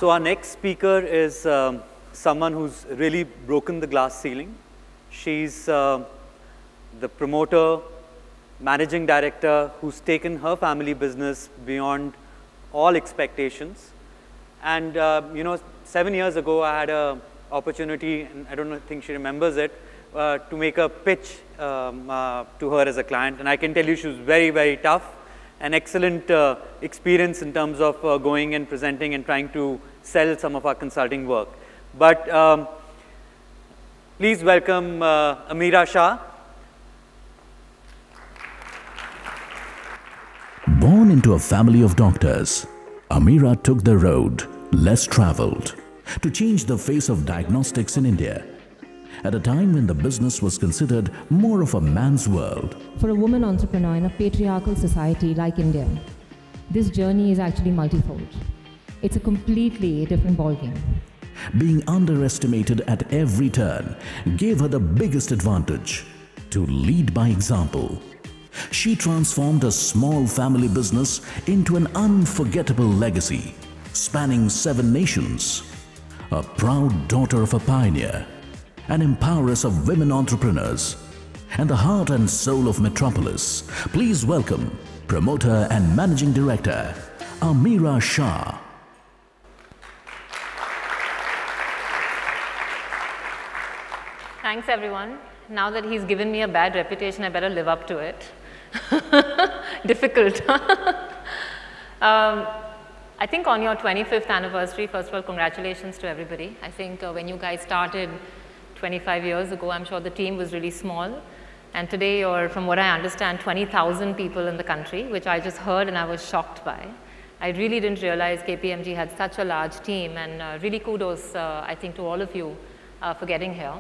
So our next speaker is someone who's really broken the glass ceiling. She's the promoter, managing director who's taken her family business beyond all expectations. And you know, 7 years ago, I had an opportunity, and I don't think she remembers it, to make a pitch to her as a client. And I can tell you she was very, very tough. An excellent experience in terms of going and presenting and trying to sell some of our consulting work. But please welcome Ameera Shah. Born into a family of doctors, Ameera took the road less traveled to change the face of diagnostics in India at a time when the business was considered more of a man's world. For a woman entrepreneur in a patriarchal society like India, this journey is actually multifold. It's a completely different ballgame. Being underestimated at every turn gave her the biggest advantage: to lead by example. She transformed a small family business into an unforgettable legacy, spanning 7 nations. A proud daughter of a pioneer, an empoweress of women entrepreneurs, and the heart and soul of Metropolis. Please welcome promoter and managing director, Ameera Shah. Thanks, everyone. Now that he's given me a bad reputation, I better live up to it. Difficult. I think on your 25th anniversary, first of all, congratulations to everybody. I think when you guys started 25 years ago, I'm sure the team was really small. And today you're, from what I understand, 20,000 people in the country, which I just heard and I was shocked by. I really didn't realize KPMG had such a large team, and really kudos, I think, to all of you for getting here.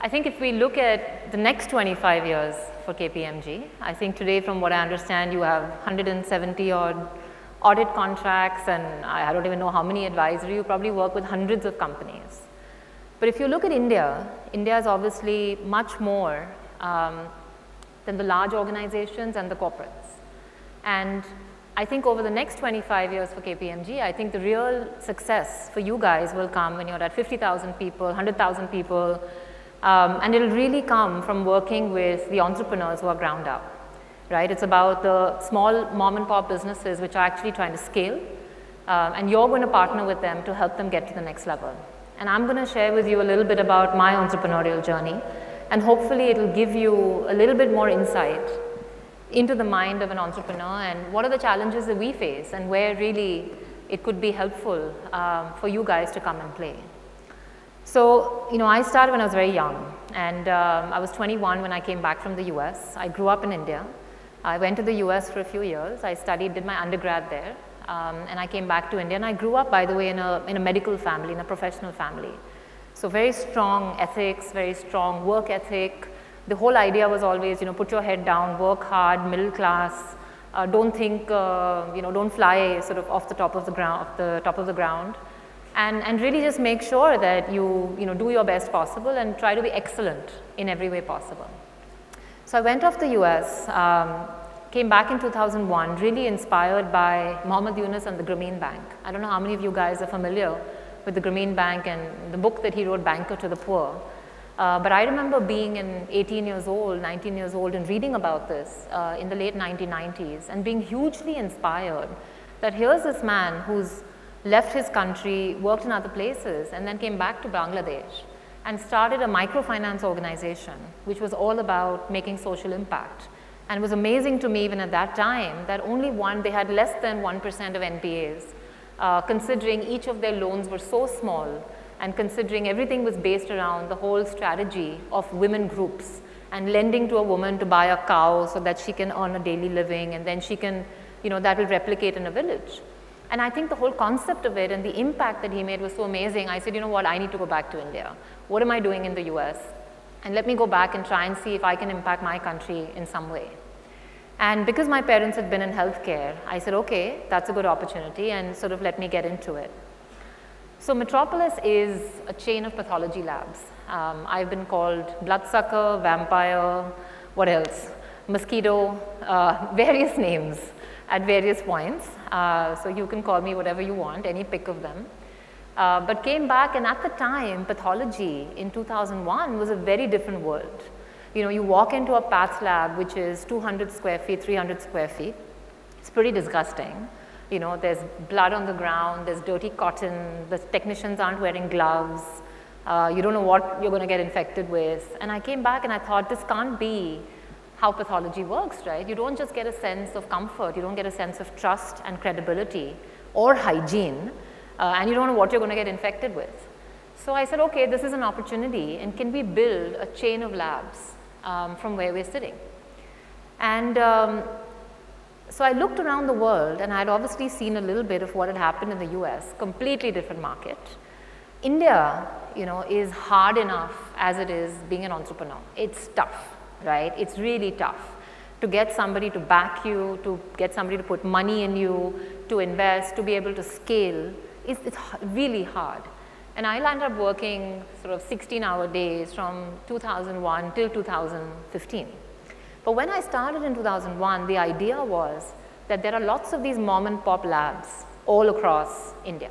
I think if we look at the next 25 years for KPMG, I think today, from what I understand, you have 170 odd audit contracts, and I don't even know how many advisory. You probably work with hundreds of companies. But if you look at India, India is obviously much more than the large organizations and the corporates. And I think over the next 25 years for KPMG, I think the real success for you guys will come when you're at 50,000 people, 100,000 people, and it'll really come from working with the entrepreneurs who are ground up, right? It's about the small mom and pop businesses which are actually trying to scale, and you're going to partner with them to help them get to the next level. And I'm going to share with you a little bit about my entrepreneurial journey, and hopefully it'll give you a little bit more insight into the mind of an entrepreneur and what are the challenges that we face and where really it could be helpful for you guys to come and play. So, you know, I started when I was very young, and I was 21 when I came back from the US. I grew up in India. I went to the US for a few years. I studied, did my undergrad there, and I came back to India. And I grew up, by the way, in a medical family, in a professional family. So very strong ethics, very strong work ethic. The whole idea was always, you know, put your head down, work hard, middle class, don't think, you know, don't fly sort of off the top of the ground. And really just make sure that you know, do your best possible and try to be excellent in every way possible. So I went off the US, came back in 2001, really inspired by Mohammed Yunus and the Grameen Bank. I don't know how many of you guys are familiar with the Grameen Bank and the book that he wrote, Banker to the Poor. But I remember being 18 years old, 19 years old, and reading about this in the late 1990s and being hugely inspired that here's this man who's left his country, worked in other places, and then came back to Bangladesh and started a microfinance organization which was all about making social impact. And it was amazing to me even at that time that they had less than 1% of NPAs, considering each of their loans were so small and considering everything was based around the whole strategy of women groups and lending to a woman to buy a cow so that she can earn a daily living, and then she can, you know, that will replicate in a village. And I think the whole concept of it and the impact that he made was so amazing. I said, you know what, I need to go back to India. What am I doing in the US? And let me go back and try and see if I can impact my country in some way. And because my parents had been in healthcare, I said, okay, that's a good opportunity, and sort of let me get into it. So Metropolis is a chain of pathology labs. I've been called bloodsucker, vampire, what else? Mosquito, various names at various points. So you can call me whatever you want, any pick of them. But came back, and at the time, pathology in 2001 was a very different world. You know, you walk into a path lab, which is 200 square feet, 300 square feet. It's pretty disgusting. You know, there's blood on the ground, there's dirty cotton, the technicians aren't wearing gloves. You don't know what you're going to get infected with. And I came back and I thought, this can't be how pathology works, right? You don't just get a sense of comfort, you don't get a sense of trust and credibility or hygiene, and you don't know what you're going to get infected with. So I said, okay, this is an opportunity, and can we build a chain of labs from where we're sitting? And so I looked around the world, and I'd obviously seen a little bit of what had happened in the US, completely different market. India, you know, is hard enough as it is being an entrepreneur. It's tough, right? It's really tough to get somebody to back you, to get somebody to put money in you, to invest, to be able to scale. It's really hard. And I landed up working sort of 16-hour days from 2001 till 2015. But when I started in 2001, the idea was that there are lots of these mom and pop labs all across India.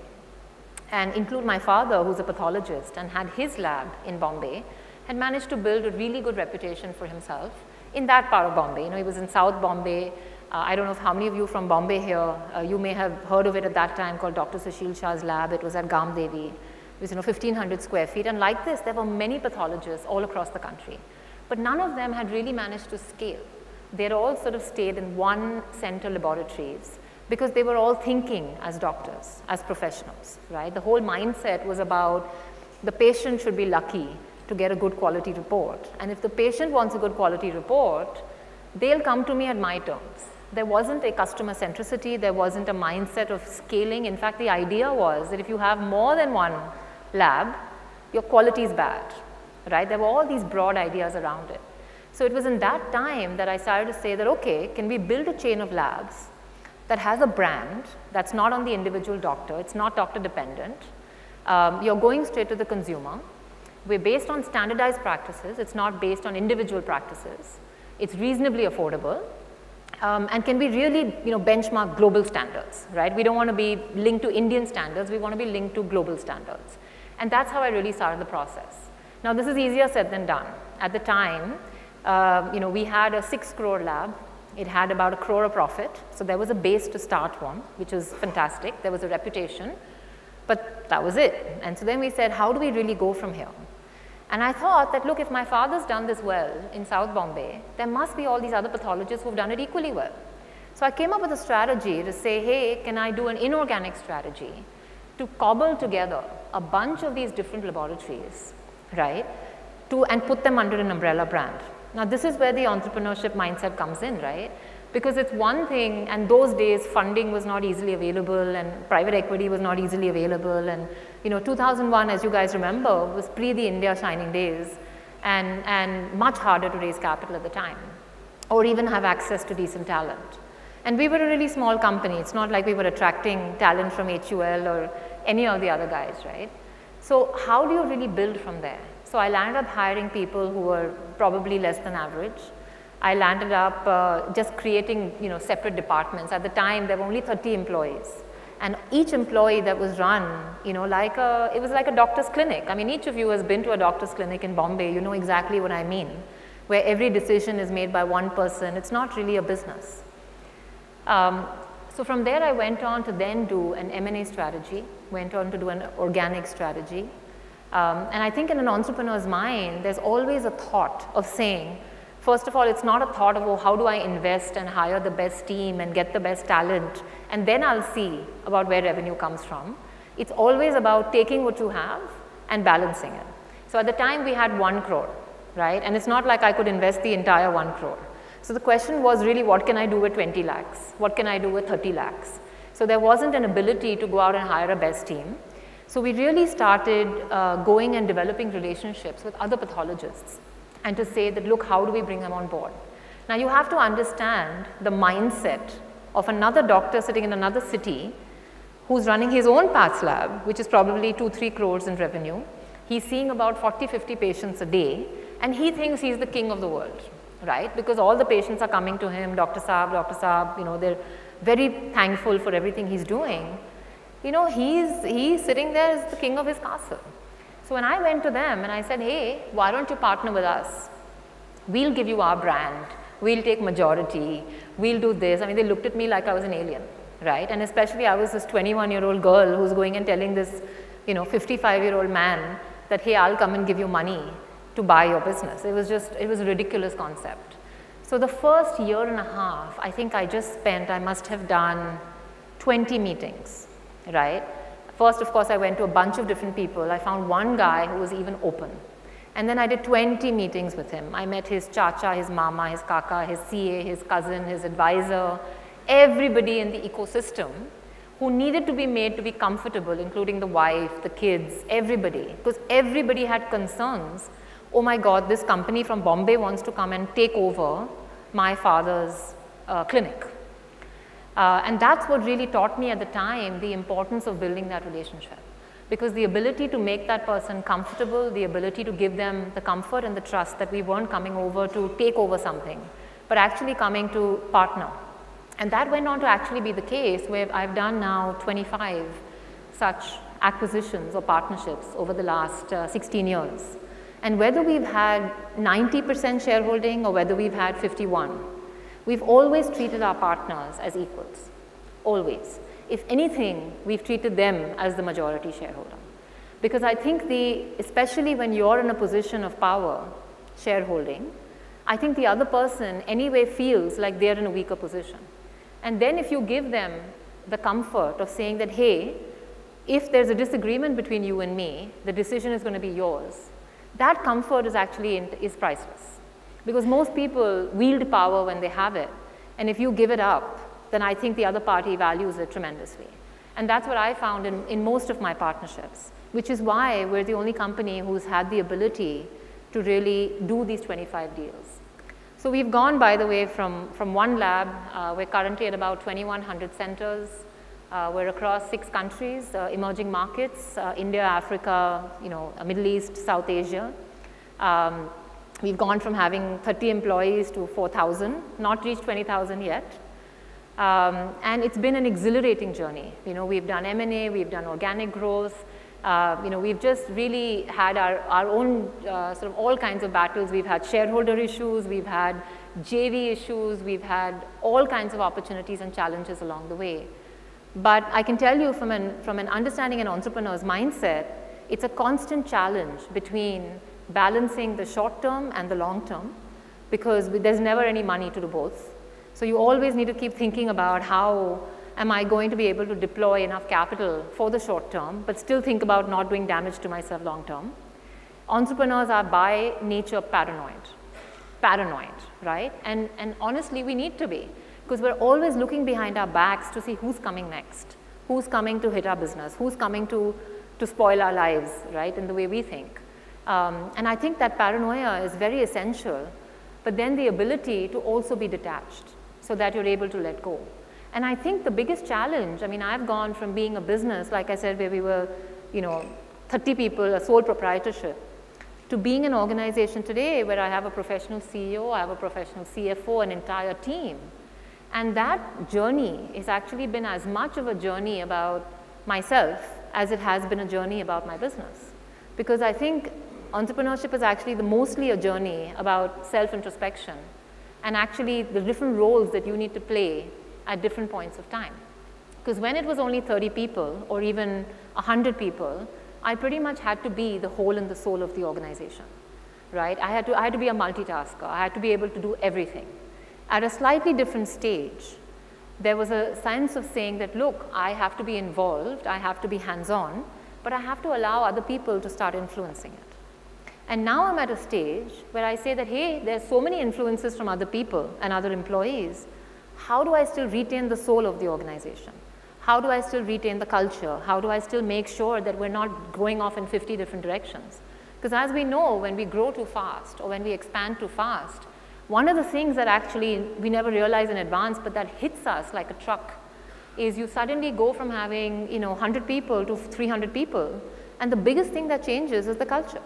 And include my father, who's a pathologist and had his lab in Bombay, had managed to build a really good reputation for himself in that part of Bombay. You know, he was in South Bombay. I don't know if how many of you from Bombay here, you may have heard of it at that time, called Dr. Sushil Shah's lab. It was at Gamdevi. It was, you know, 1,500 square feet. And like this, there were many pathologists all across the country. But none of them had really managed to scale. They had all sort of stayed in one center laboratories because they were all thinking as doctors, as professionals, right? The whole mindset was about the patient should be lucky to get a good quality report. And if the patient wants a good quality report, they'll come to me at my terms. There wasn't a customer centricity, there wasn't a mindset of scaling. In fact, the idea was that if you have more than one lab, your quality is bad, right? There were all these broad ideas around it. So it was in that time that I started to say that, okay, can we build a chain of labs that has a brand that's not on the individual doctor, it's not doctor dependent, you're going straight to the consumer, we're based on standardized practices, it's not based on individual practices, it's reasonably affordable, and can we really, you know, benchmark global standards, right? We don't want to be linked to Indian standards, we want to be linked to global standards. And that's how I really started the process. Now this is easier said than done. At the time, you know, we had a 6 crore lab. It had about 1 crore of profit. So there was a base to start on, which was fantastic. There was a reputation, but that was it. And so then we said, how do we really go from here? And I thought that, look, if my father's done this well in South Bombay, there must be all these other pathologists who've done it equally well. So I came up with a strategy to say, hey, can I do an inorganic strategy to cobble together a bunch of these different laboratories, right, and put them under an umbrella brand. Now this is where the entrepreneurship mindset comes in, right? Because it's one thing, and those days funding was not easily available and private equity was not easily available, and you know, 2001, as you guys remember, was pre the India shining days, and much harder to raise capital at the time or even have access to decent talent. And we were a really small company. It's not like we were attracting talent from HUL or any of the other guys, right? So how do you really build from there? So I landed up hiring people who were probably less than average. I landed up just creating, you know, separate departments. At the time, there were only 30 employees. And each employee that was run, you know, it was like a doctor's clinic. I mean, each of you has been to a doctor's clinic in Bombay. You know exactly what I mean, where every decision is made by one person. It's not really a business. So from there, I went on to then do an M&A strategy, went on to do an organic strategy. And I think in an entrepreneur's mind, there's always a thought of saying, first of all, it's not a thought of, oh, how do I invest and hire the best team and get the best talent, and then I'll see about where revenue comes from. It's always about taking what you have and balancing it. So at the time, we had 1 crore, right? And it's not like I could invest the entire 1 crore. So the question was really, what can I do with 20 lakhs? What can I do with 30 lakhs? So there wasn't an ability to go out and hire a best team. So we really started going and developing relationships with other pathologists and to say that, look, how do we bring them on board? Now you have to understand the mindset of another doctor sitting in another city who's running his own paths lab, which is probably 2-3 crores in revenue. He's seeing about 40-50 patients a day, and he thinks he's the king of the world, right? Because all the patients are coming to him, Dr. Saab, you know, they're very thankful for everything he's doing. you know, he's sitting there as the king of his castle. So when I went to them and I said, hey, why don't you partner with us? We'll give you our brand. We'll take majority. We'll do this. I mean, they looked at me like I was an alien, right? And especially I was this 21-year-old girl who's going and telling this, you know, 55-year-old man that, hey, I'll come and give you money to buy your business. It was a ridiculous concept. So the first year and a half, I think I must have done 20 meetings, right? First, of course, I went to a bunch of different people. I found one guy who was even open. And then I did 20 meetings with him. I met his chacha, his mama, his kaka, his CA, his cousin, his advisor, everybody in the ecosystem who needed to be made to be comfortable, including the wife, the kids, everybody. Because everybody had concerns. Oh my God, this company from Bombay wants to come and take over my father's clinic. And that's what really taught me at the time the importance of building that relationship. Because the ability to make that person comfortable, the ability to give them the comfort and the trust that we weren't coming over to take over something, but actually coming to partner. And that went on to actually be the case where I've done now 25 such acquisitions or partnerships over the last 16 years. And whether we've had 90% shareholding or whether we've had 51, we've always treated our partners as equals, always. If anything, we've treated them as the majority shareholder. Because I think especially when you're in a position of power, shareholding, I think the other person anyway feels like they're in a weaker position. And then if you give them the comfort of saying that, hey, if there's a disagreement between you and me, the decision is going to be yours, that comfort is actually is priceless. Because most people wield power when they have it. And if you give it up, then I think the other party values it tremendously. And that's what I found in most of my partnerships, which is why we're the only company who's had the ability to really do these 25 deals. So we've gone, by the way, from one lab. We're currently at about 2,100 centers. We're across 6 countries, emerging markets, India, Africa, you know, Middle East, South Asia. We've gone from having 30 employees to 4,000, not reached 20,000 yet. And it's been an exhilarating journey. You know, we've done M&A, we've done organic growth. You know, we've just really had our own sort of all kinds of battles. We've had shareholder issues, we've had JV issues, we've had all kinds of opportunities and challenges along the way. But I can tell you from an understanding an entrepreneur's mindset, it's a constant challenge between balancing the short term and the long term, because there's never any money to do both. So you always need to keep thinking about how am I going to be able to deploy enough capital for the short term, but still think about not doing damage to myself long term. Entrepreneurs are by nature paranoid, right? And honestly, we need to be, because we're always looking behind our backs to see who's coming next, who's coming to hit our business, who's coming to spoil our lives, right, in the way we think. And I think that paranoia is very essential, but then the ability to also be detached so that you're able to let go. And I think the biggest challenge, I mean, I've gone from being a business, like I said, where we were, you know, 30 people, a sole proprietorship, to being an organization today where I have a professional CEO, I have a professional CFO, an entire team. And that journey has actually been as much of a journey about myself as it has been a journey about my business. Because I think entrepreneurship is actually mostly a journey about self-introspection and actually the different roles that you need to play at different points of time. Because when it was only 30 people or even 100 people, I pretty much had to be the whole and the soul of the organization, right? I had to be a multitasker. I had to be able to do everything. At a slightly different stage, there was a sense of saying that, look, I have to be involved, I have to be hands-on, but I have to allow other people to start influencing it. And now I'm at a stage where I say that, hey, there's so many influences from other people and other employees. How do I still retain the soul of the organization? How do I still retain the culture? How do I still make sure that we're not going off in 50 different directions? Because as we know, when we grow too fast or when we expand too fast, one of the things that actually we never realize in advance, but that hits us like a truck, is you suddenly go from having, you know, 100 people to 300 people, and the biggest thing that changes is the culture.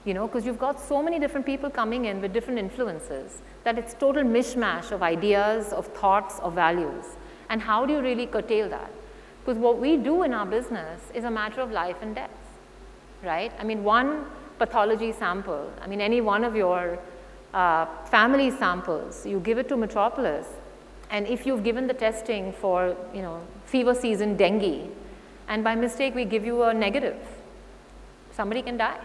You know, because you've got so many different people coming in with different influences that it's total mishmash of ideas, of thoughts, of values. And how do you really curtail that? Because what we do in our business is a matter of life and death, right? I mean, one pathology sample, I mean, any one of your family samples, you give it to Metropolis, and if you've given the testing for, you know, fever season dengue, and by mistake we give you a negative, somebody can die.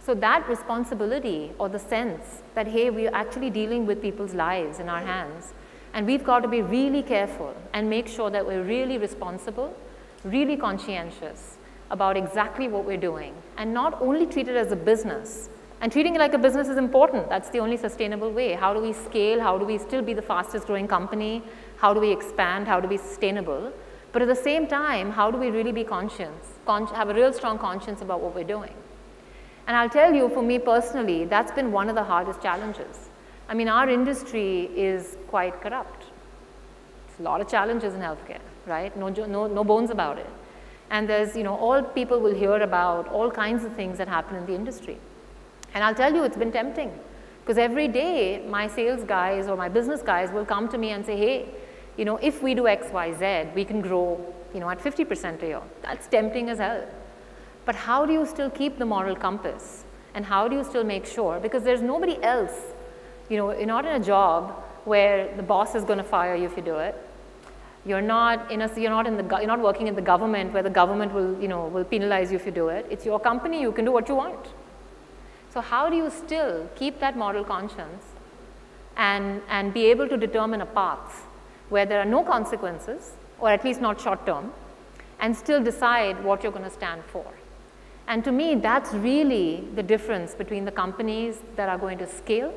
So that responsibility, or the sense that, hey, we're actually dealing with people's lives in our hands, and we've got to be really careful and make sure that we're really responsible, really conscientious about exactly what we're doing, and not only treat it as a business. And treating it like a business is important. That's the only sustainable way. How do we scale? How do we still be the fastest growing company? How do we expand? How do we be sustainable? But at the same time, how do we really be conscious, have a real strong conscience about what we're doing? And I'll tell you, for me personally, that's been one of the hardest challenges. I mean, our industry is quite corrupt. There's a lot of challenges in healthcare, right? No bones about it. And there's, you know, all people will hear about all kinds of things that happen in the industry. And I'll tell you, it's been tempting, because every day my sales guys or my business guys will come to me and say, hey, you know, if we do X, Y, Z, we can grow, you know, at 50% a year. That's tempting as hell. But how do you still keep the moral compass? And how do you still make sure? Because there's nobody else, you know, you're not in a job where the boss is going to fire you if you do it. You're not working in the government where the government will, you know, will penalize you if you do it. It's your company, you can do what you want. So how do you still keep that moral conscience and be able to determine a path where there are no consequences, or at least not short term, and still decide what you're going to stand for? And to me, that's really the difference between the companies that are going to scale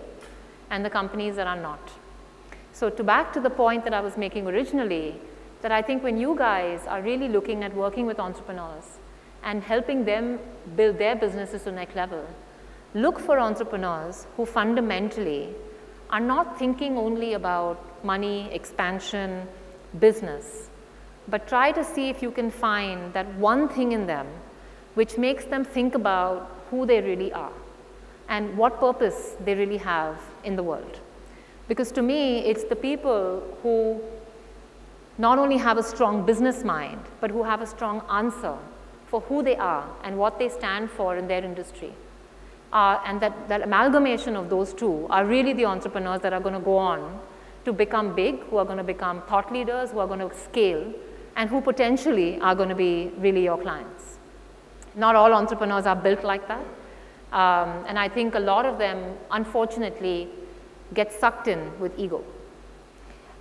and the companies that are not. So back to the point that I was making originally, that I think when you guys are really looking at working with entrepreneurs and helping them build their businesses to the next level, look for entrepreneurs who fundamentally are not thinking only about money, expansion, business, but try to see if you can find that one thing in them which makes them think about who they really are and what purpose they really have in the world. Because to me, it's the people who not only have a strong business mind, but who have a strong answer for who they are and what they stand for in their industry. And that amalgamation of those two are really the entrepreneurs that are going to go on to become big, who are going to become thought leaders, who are going to scale, and who potentially are going to be really your clients. Not all entrepreneurs are built like that. And I think a lot of them, unfortunately, get sucked in with ego.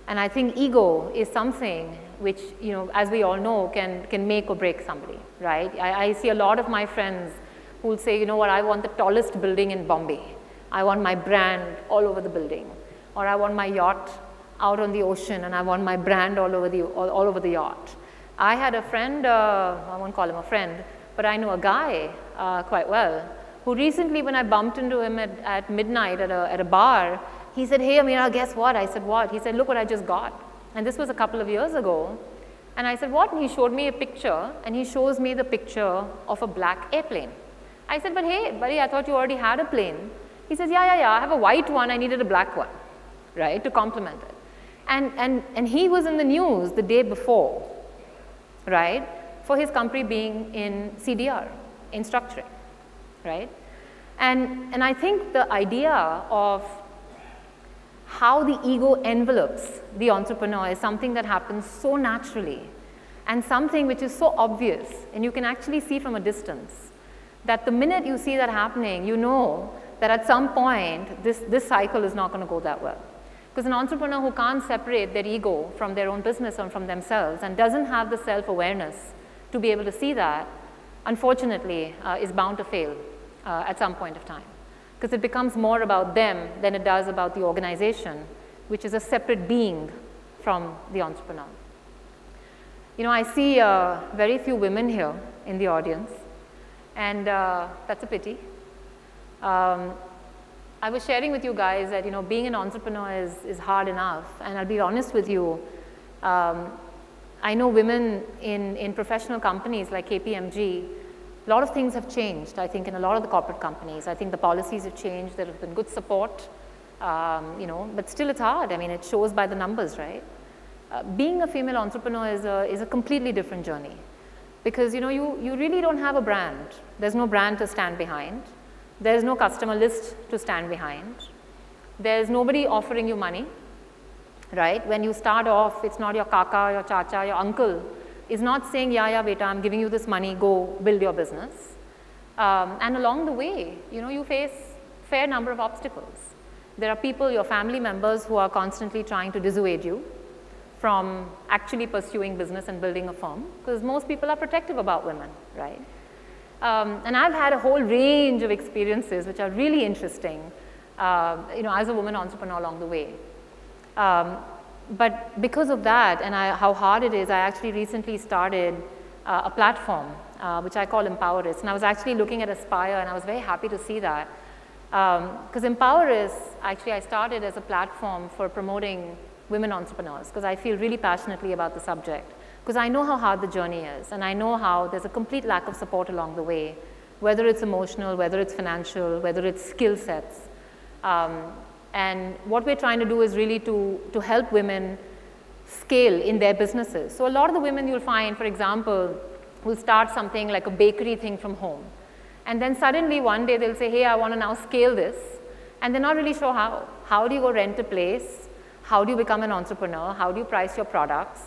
And I think ego is something which, you know, as we all know, can make or break somebody, right? I see a lot of my friends who will say, you know what, I want the tallest building in Bombay. I want my brand all over the building. Or I want my yacht out on the ocean, and I want my brand all over the yacht. I had a friend, I won't call him a friend, but I know a guy quite well, who recently, when I bumped into him at midnight at a bar, he said, hey Ameera, guess what? I said, what? He said, look what I just got. And this was a couple of years ago. And I said, what? And he showed me a picture, and he shows me the picture of a black airplane. I said, but hey, buddy, I thought you already had a plane. He says, yeah, I have a white one, I needed a black one, right, to complement it. And he was in the news the day before, right, for his company being in CDR, in structuring, right? And I think the idea of how the ego envelopes the entrepreneur is something that happens so naturally, and something which is so obvious, and you can actually see from a distance, that the minute you see that happening, you know that at some point this cycle is not going to go that well. Because an entrepreneur who can't separate their ego from their own business and from themselves, and doesn't have the self-awareness to be able to see that, unfortunately, is bound to fail at some point of time. Because it becomes more about them than it does about the organization, which is a separate being from the entrepreneur. You know, I see very few women here in the audience, and that's a pity. I was sharing with you guys that, you know, being an entrepreneur is hard enough, and I'll be honest with you, I know women in professional companies like KPMG, a lot of things have changed, I think, in a lot of the corporate companies. I think the policies have changed, there have been good support, you know, but still it's hard. I mean, it shows by the numbers, right? being a female entrepreneur is a completely different journey. Because you really don't have a brand. There's no brand to stand behind. There's no customer list to stand behind. There's nobody offering you money, right? When you start off, it's not your kaka, your chacha, your uncle is not saying, yeah, beta, I'm giving you this money, go build your business. And along the way, you face a fair number of obstacles. There are people, your family members, who are constantly trying to dissuade you from actually pursuing business and building a firm, because most people are protective about women, right? And I've had a whole range of experiences which are really interesting, as a woman entrepreneur along the way. But because of that and how hard it is, I actually recently started a platform which I call Empowerist. And I was actually looking at Aspire, and I was very happy to see that. Because Empowerist, actually I started as a platform for promoting women entrepreneurs, because I feel really passionately about the subject. Because I know how hard the journey is, and I know how there's a complete lack of support along the way, whether it's emotional, whether it's financial, whether it's skill sets. And what we're trying to do is really to help women scale in their businesses. So a lot of the women you'll find, for example, will start something like a bakery thing from home. And then suddenly one day they'll say, hey, I want to now scale this. And they're not really sure how. How do you go rent a place? How do you become an entrepreneur? How do you price your products?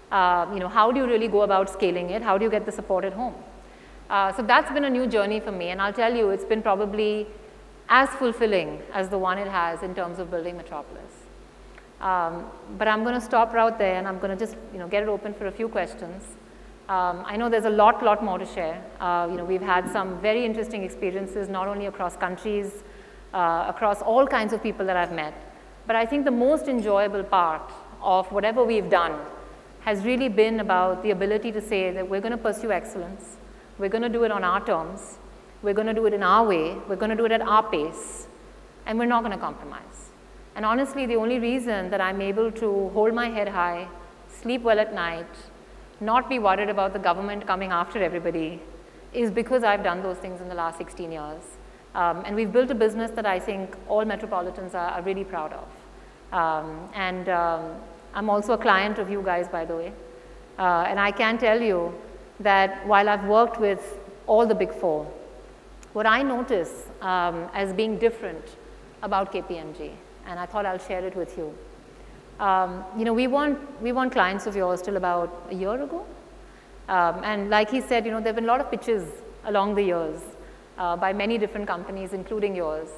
How do you really go about scaling it? How do you get the support at home? So that's been a new journey for me. And I'll tell you, it's been probably as fulfilling as the one it has in terms of building Metropolis. But I'm going to stop right there, and I'm going to just get it open for a few questions. I know there's a lot more to share. We've had some very interesting experiences, not only across countries, across all kinds of people that I've met. But I think the most enjoyable part of whatever we've done has really been about the ability to say that we're going to pursue excellence. We're going to do it on our terms. We're going to do it in our way. We're going to do it at our pace. And we're not going to compromise. And honestly, the only reason that I'm able to hold my head high, sleep well at night, not be worried about the government coming after everybody, is because I've done those things in the last 16 years. And we've built a business that I think all metropolitans are really proud of. I'm also a client of you guys, by the way. And I can tell you that while I've worked with all the big four, what I notice as being different about KPMG, and I thought I'll share it with you. We weren't clients of yours till about a year ago. And like he said, there have been a lot of pitches along the years by many different companies, including yours.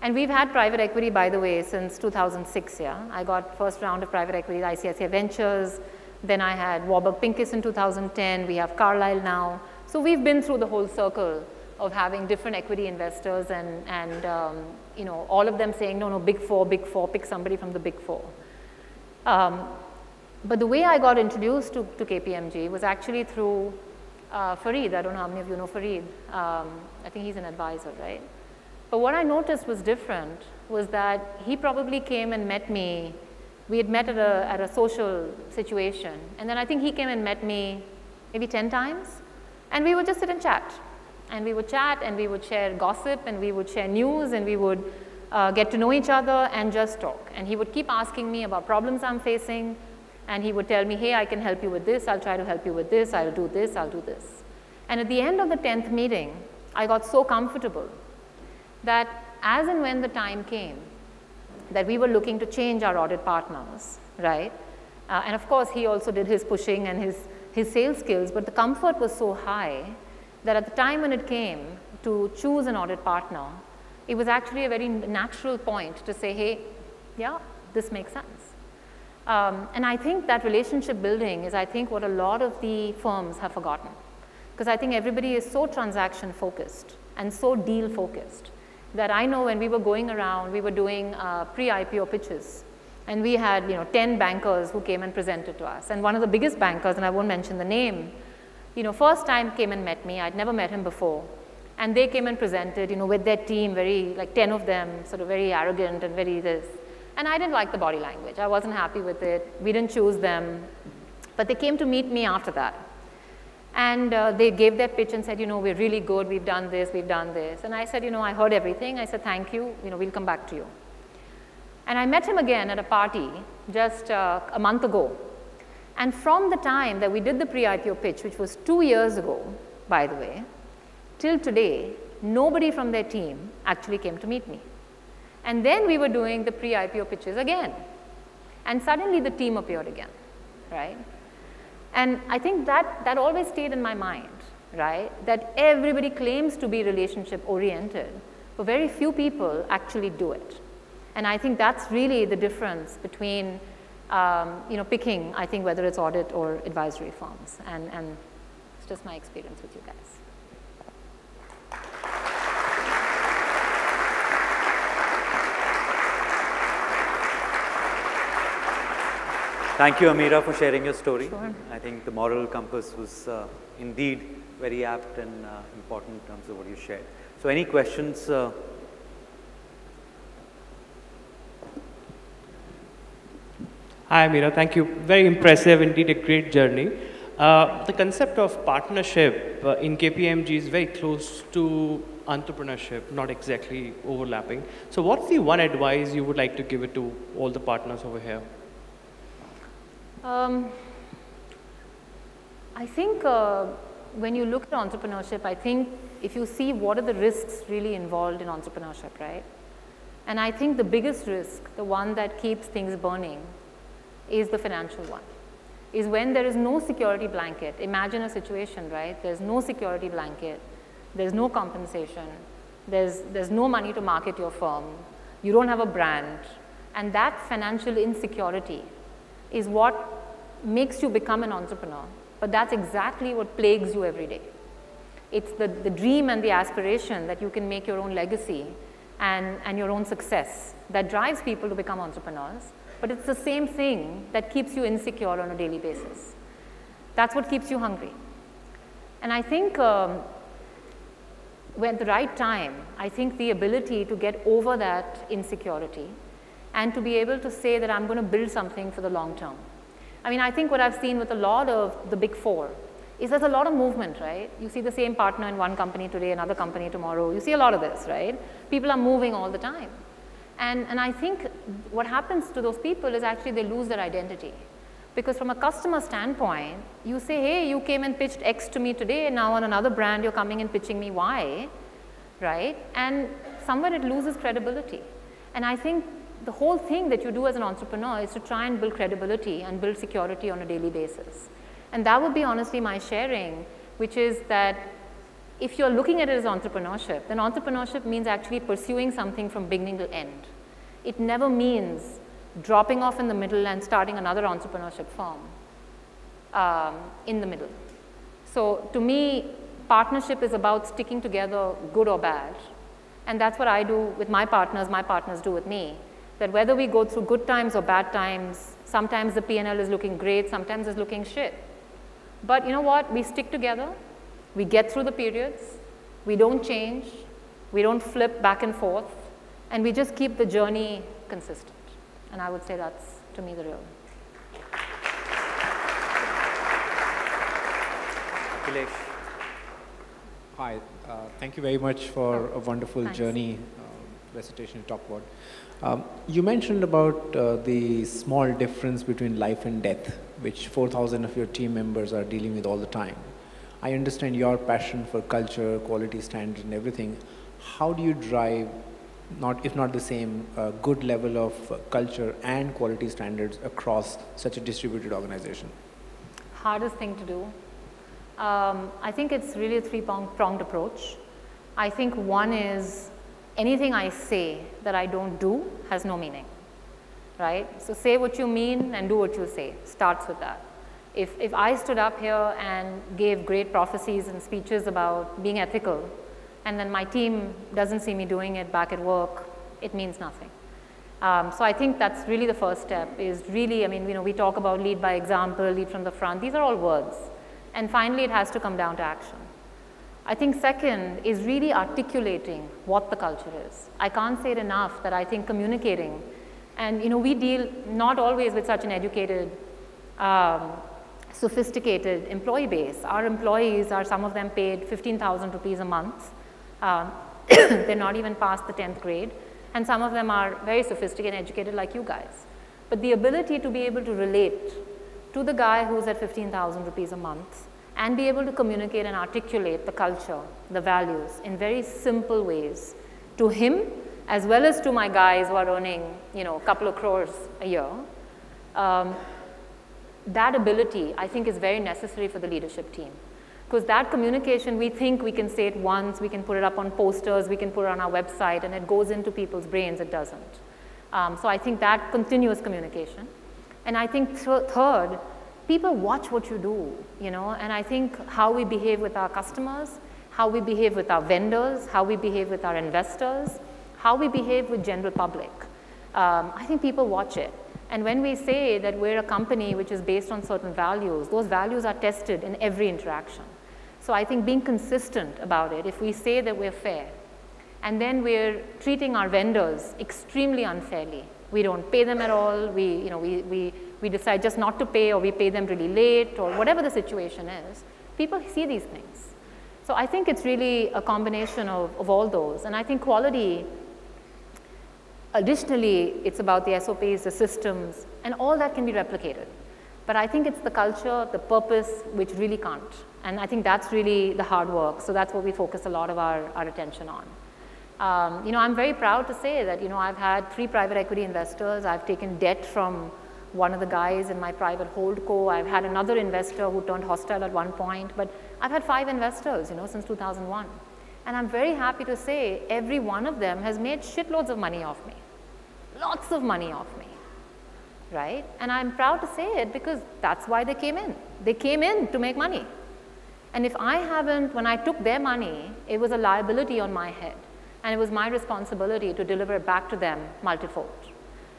And we've had private equity, by the way, since 2006, yeah? I got first round of private equity, ICICI Ventures. Then I had Warburg Pincus in 2010. We have Carlyle now. So we've been through the whole circle of having different equity investors and all of them saying, no, big four, pick somebody from the big four. But the way I got introduced to KPMG was actually through Fareed. I don't know how many of you know Fareed. I think he's an advisor, right? But what I noticed was different was that he probably came and met me. We had met at a social situation. And then I think he came and met me maybe 10 times. And we would just sit and chat. And we would chat, and we would share gossip, and we would share news, and we would get to know each other and just talk. And he would keep asking me about problems I'm facing. And he would tell me, hey, I can help you with this. I'll try to help you with this. I'll do this. I'll do this. And at the end of the 10th meeting, I got so comfortable that as and when the time came that we were looking to change our audit partners, right? And of course, he also did his pushing and his sales skills, but the comfort was so high that at the time when it came to choose an audit partner, it was actually a very natural point to say, hey, yeah, this makes sense. And I think that relationship building is, I think, what a lot of the firms have forgotten. Because I think everybody is so transaction focused and so deal focused that I know when we were going around, we were doing pre-IPO pitches. And we had 10 bankers who came and presented to us. And one of the biggest bankers, and I won't mention the name, first time came and met me. I'd never met him before. And they came and presented, with their team, like 10 of them, sort of very arrogant and very this. And I didn't like the body language. I wasn't happy with it. We didn't choose them. But they came to meet me after that. And they gave their pitch and said, we're really good. We've done this. We've done this. And I said, I heard everything. I said, thank you. We'll come back to you. And I met him again at a party just a month ago. And from the time that we did the pre-IPO pitch, which was 2 years ago, by the way, till today, nobody from their team actually came to meet me. And then we were doing the pre-IPO pitches again. And suddenly the team appeared again, right? And I think that always stayed in my mind, right? That everybody claims to be relationship oriented, but very few people actually do it. And I think that's really the difference between picking, I think, whether it's audit or advisory firms. And it's just my experience with you guys. Thank you, Ameera, for sharing your story. Sure. I think the moral compass was indeed very apt and important in terms of what you shared. So any questions? Hi, Ameera. Thank you. Very impressive, indeed a great journey. The concept of partnership in KPMG is very close to entrepreneurship, not exactly overlapping. So what's the one advice you would like to give it to all the partners over here? I think when you look at entrepreneurship, I think if you see what are the risks really involved in entrepreneurship, right? And I think the biggest risk, the one that keeps things burning, is the financial one. Is when there is no security blanket. Imagine a situation, right? There's no security blanket, there's no compensation, there's no money to market your firm, you don't have a brand, and that financial insecurity is what makes you become an entrepreneur. But that's exactly what plagues you every day. It's the dream and the aspiration that you can make your own legacy and your own success that drives people to become entrepreneurs. But it's the same thing that keeps you insecure on a daily basis. That's what keeps you hungry. And I think when at the right time, I think the ability to get over that insecurity and to be able to say that I'm going to build something for the long term. I mean, I think what I've seen with a lot of the big four is there's a lot of movement, right? You see the same partner in one company today, another company tomorrow. You see a lot of this, right? People are moving all the time. And I think what happens to those people is actually they lose their identity. Because from a customer standpoint, you say, hey, you came and pitched X to me today, and now on another brand you're coming and pitching me Y, right? And somewhere it loses credibility. And I think the whole thing that you do as an entrepreneur is to try and build credibility and build security on a daily basis. And that would be honestly my sharing, which is that if you're looking at it as entrepreneurship, then entrepreneurship means actually pursuing something from beginning to end. It never means dropping off in the middle and starting another entrepreneurship firm in the middle. So to me, partnership is about sticking together, good or bad. And that's what I do with my partners do with me. That whether we go through good times or bad times, sometimes the P&L is looking great, sometimes it's looking shit. But you know what? We stick together. We get through the periods, we don't change, we don't flip back and forth, and we just keep the journey consistent. And I would say that's, to me, the real. Akhilesh. Hi, thank you very much for a wonderful Thanks. journey recitation you talked about. You mentioned about the small difference between life and death, which 4,000 of your team members are dealing with all the time. I understand your passion for culture, quality standards and everything. How do you drive, if not the same, good level of culture and quality standards across such a distributed organization? Hardest thing to do. I think it's really a three-pronged approach. I think one is anything I say that I don't do has no meaning, right? So say what you mean and do what you say. Starts with that. If I stood up here and gave great prophecies and speeches about being ethical, and then my team doesn't see me doing it back at work, it means nothing. So I think that's really the first step, is really, I mean, we talk about lead by example, lead from the front, these are all words. And finally, it has to come down to action. I think second is really articulating what the culture is. I can't say it enough that I think communicating, and we deal not always with such an educated, sophisticated employee base. Our employees are, some of them paid 15,000 rupees a month. They're not even past the 10th grade. And some of them are very sophisticated and educated like you guys. But the ability to be able to relate to the guy who's at 15,000 rupees a month and be able to communicate and articulate the culture, the values in very simple ways to him as well as to my guys who are earning, a couple of crores a year. That ability, I think, is very necessary for the leadership team. Because that communication, we think we can say it once, we can put it up on posters, we can put it on our website, and it goes into people's brains. It doesn't. So I think that continuous communication. And I think third, people watch what you do, and I think how we behave with our customers, how we behave with our vendors, how we behave with our investors, how we behave with general public. I think people watch it. And when we say that we're a company which is based on certain values, those values are tested in every interaction. So I think being consistent about it, if we say that we're fair, and then we're treating our vendors extremely unfairly, we don't pay them at all, we decide just not to pay, or we pay them really late, or whatever the situation is, people see these things. So I think it's really a combination of all those. And I think quality, additionally, it's about the SOPs, the systems, and all that can be replicated. But I think it's the culture, the purpose, which really can't. And I think that's really the hard work. So that's what we focus a lot of our attention on. I'm very proud to say that, I've had 3 private equity investors. I've taken debt from one of the guys in my private holdco. I've had another investor who turned hostile at one point. But I've had 5 investors, since 2001. And I'm very happy to say every one of them has made shitloads of money off me. Lots of money off me, right? And I'm proud to say it because that's why they came in. They came in to make money. And if I haven't, when I took their money, it was a liability on my head. And it was my responsibility to deliver it back to them multifold.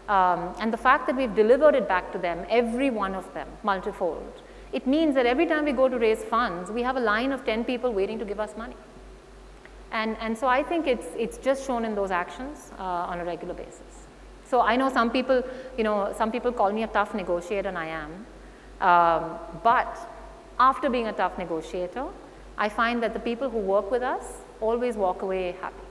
And the fact that we've delivered it back to them, every one of them, multifold, it means that every time we go to raise funds, we have a line of 10 people waiting to give us money. And so I think it's just shown in those actions on a regular basis. So I know some people, some people call me a tough negotiator, and I am. But after being a tough negotiator, I find that the people who work with us always walk away happy.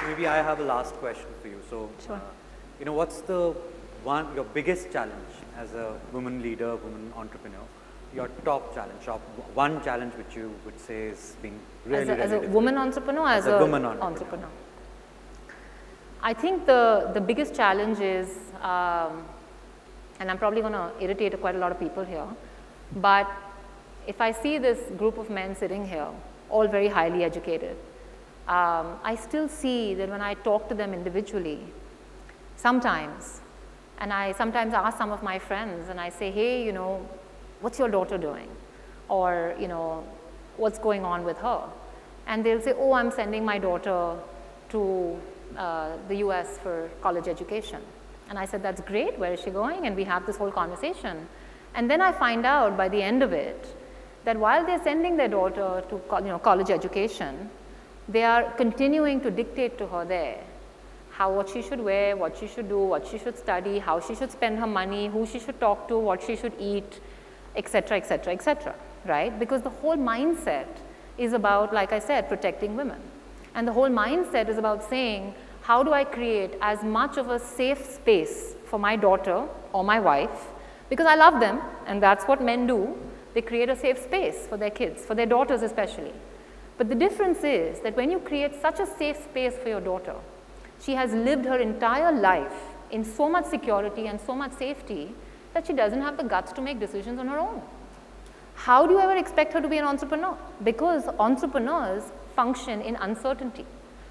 Maybe I have a last question for you. So, sure. What's your biggest challenge as a woman leader, woman entrepreneur? Your top challenge, one challenge which you would say is being really, as a woman entrepreneur, as a woman entrepreneur. I think the biggest challenge is, and I'm probably going to irritate quite a lot of people here, but if I see this group of men sitting here, all very highly educated, I still see that when I talk to them individually, sometimes, and I sometimes ask some of my friends and I say, hey, what's your daughter doing? Or, what's going on with her? And they'll say, oh, I'm sending my daughter to the US for college education. And I said, that's great, where is she going? And we have this whole conversation. And then I find out by the end of it that while they're sending their daughter to college education, they are continuing to dictate to her there what she should wear, what she should do, what she should study, how she should spend her money, who she should talk to, what she should eat, etc., etc., etc., right? Because the whole mindset is about, like I said, protecting women. And the whole mindset is about saying, how do I create as much of a safe space for my daughter or my wife? Because I love them, and that's what men do. They create a safe space for their kids, for their daughters especially. But the difference is that when you create such a safe space for your daughter, she has lived her entire life in so much security and so much safety that she doesn't have the guts to make decisions on her own. How do you ever expect her to be an entrepreneur? Because entrepreneurs function in uncertainty.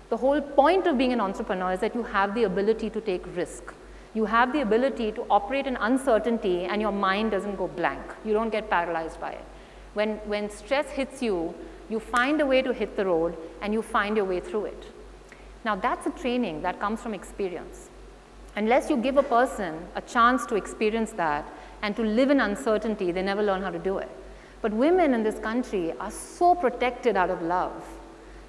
The whole point of being an entrepreneur is that you have the ability to take risk. You have the ability to operate in uncertainty and your mind doesn't go blank. You don't get paralyzed by it. When stress hits you, you find a way to hit the road and you find your way through it. Now that's a training that comes from experience. Unless you give a person a chance to experience that and to live in uncertainty, they never learn how to do it. But women in this country are so protected out of love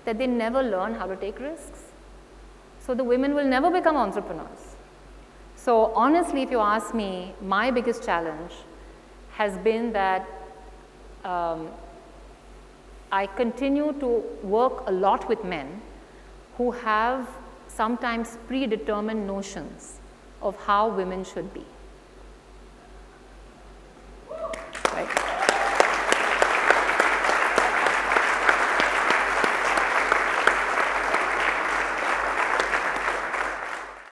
that they never learn how to take risks. So the women will never become entrepreneurs. So honestly, if you ask me, my biggest challenge has been that I continue to work a lot with men who have sometimes predetermined notions of how women should be.